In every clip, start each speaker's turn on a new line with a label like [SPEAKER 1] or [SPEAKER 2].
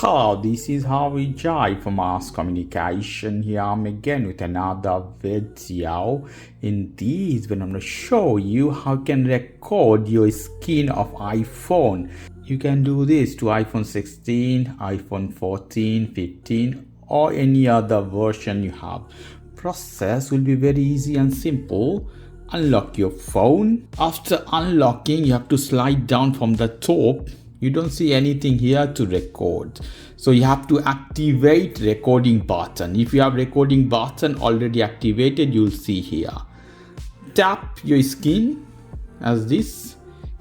[SPEAKER 1] Hello, this is how we jive for mass communication. Here I'm again with another video. In this video, I'm going to show you how you can record your screen of iPhone. You can do this to iPhone 16, iPhone 14, 15 or any other version you have. Process will be very easy and simple. Unlock your phone. After unlocking, you have to slide down from the top. You don't see anything here to record, so you have to activate recording button. If you have recording button already activated, you'll see here. Tap your screen as this.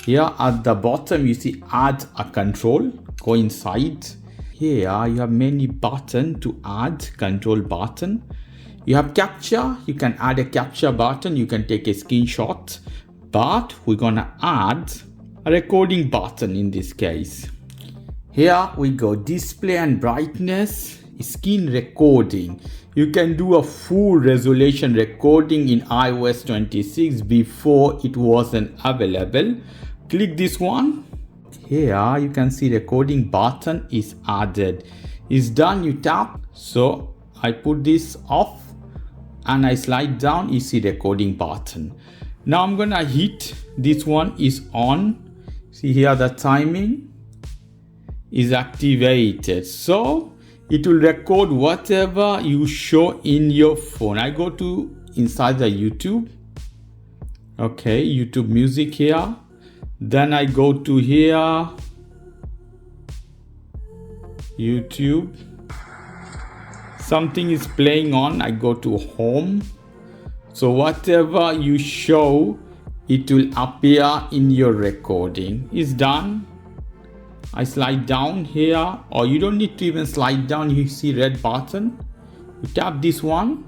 [SPEAKER 1] Here at the bottom you see add a control. Go inside. Here you have many button to add control button. You have capture. You can add a capture button. You can take a screenshot, but we're gonna add a recording button in this case. Here we go, display and brightness, screen recording. You can do a full resolution recording in iOS 26 before it wasn't available. Click this one. Here you can see recording button is added. It's done, you tap. So I put this off and I slide down, you see recording button. Now I'm gonna hit this one is on. See here the timing is activated, so it will record whatever you show in your phone. I go to inside the YouTube. Okay, YouTube music here. Then I go to here, YouTube. Something is playing on. I go to home. So whatever you show, it will appear in your recording. It's done. I slide down here, or you don't need to even slide down. You see red button. You tap this one.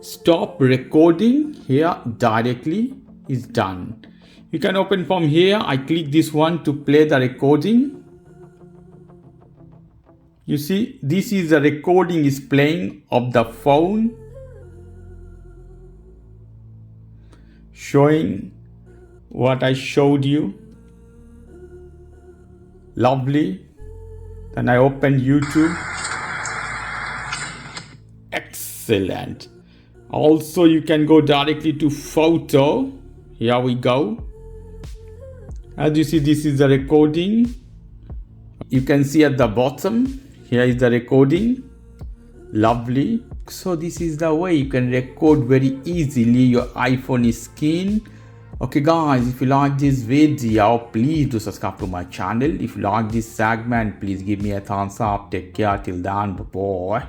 [SPEAKER 1] Stop recording here directly. Is done. You can open from here. I click this one to play the recording. You see, this is the recording is playing of the phone, showing what I showed you. Lovely. Then I open YouTube. Excellent. Also you can go directly to photo. Here we go. As you see, this is the recording. You can see at the bottom, here is the recording. Lovely. So this is the way you can record very easily your iPhone screen. Okay guys, if you like this video, please do subscribe to my channel. If you like this segment, please give me a thumbs up. Take care till then. Bye bye.